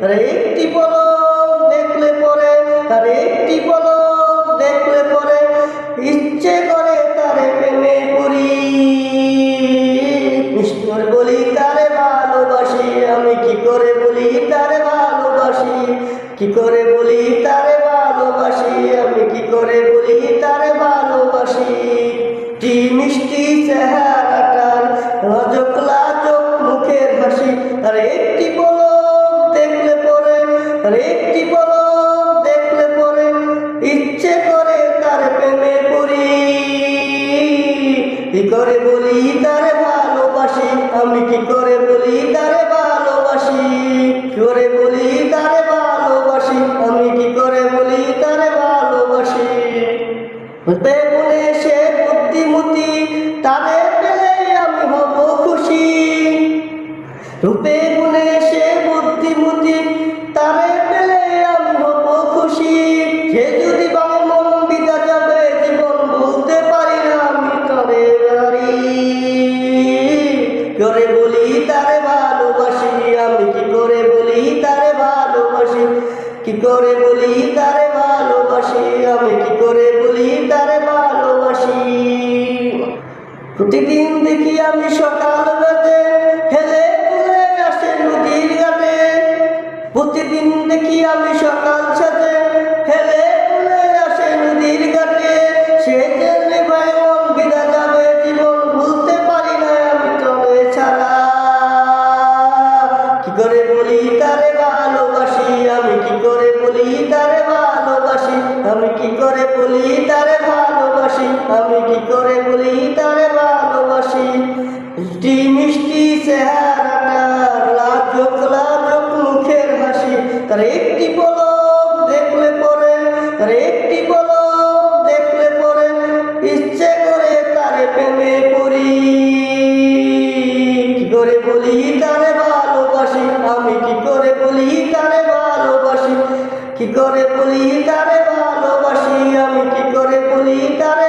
আর একটি পলক দেখলে পরে, আর একটি পলক দেখলে পরে ইচ্ছে করে তারে প্রেমে পড়ি। নিষ্ঠুর বলি তারে ভালোবাসি, আমি কি করে বলি তারে ভালোবাসি, কি করে বলি তারে ভালোবাসি, আমি কি করে বলি তারে ভালোবাসি। কি মিষ্টি চেহারাটার, লাজুকলা চোখ মুখের হাসি, আর একটি পলক দেখলে পরে, আর একটি পলক দেখলে পরে ইচ্ছে করে তার প্রেমে পড়ি। কি করে বলি তারে ভালোবাসি, আমি কি করে বলি তারে ভালোবাসি, কি করে বলি তারে ভালোবাসি, আমি কি করে বলি তারে ভালোবাসি। হতে বলে সে বুদ্ধিমতী, তারে পেলে আমি হব খুশি। রূপে গুণে সে বুদ্ধিমতী, তারে পেলে আমি হব খুশি। সে যদি বামন বিদা যাবে, জীবন বলতে পারি না আমি তরে বাড়ি। করে বলি তারে ভালোবাসি, আমি কি করে বলি তারে ভালোবাসি, কি করে বলি তারে ভালোবাসি, আমি কি করে বলি তারে ভালোবাসি। প্রতিদিন দেখি আমি সকাল বেজে হেলে তুলে আসে নদীর ঘাটে, প্রতিদিন দেখি আমি সকাল সাজে হেলে তুলে আসে নদীর ঘাটে। সে জেনে ভাই মন বিদা যাবে, জীবন ভুলতে পারি না আমি তবে ছাড়া। কি করে বলি তারে ভালোবাসি, আমি কি করে বলি তারে ভালোবাসি, আমি কি করে বলি তারে ভালোবাসি, আমি কি করে বলি তারে ভালোবাসি। মিষ্টি মিষ্টি চেহারাটার, লাজুক লাজুক মুখের হাসি, তার একটি পলক দেখলে পরে, তার একটি পলক দেখলে পরে ইচ্ছে করে তারে প্রেমে পড়ি। কি করে বলি তারে ভালোবাসি, আমি কি করে বলি তারে ভালোবাসি, কি করে বলি তারে ভালোবাসি, আমি কি করে বলি তারে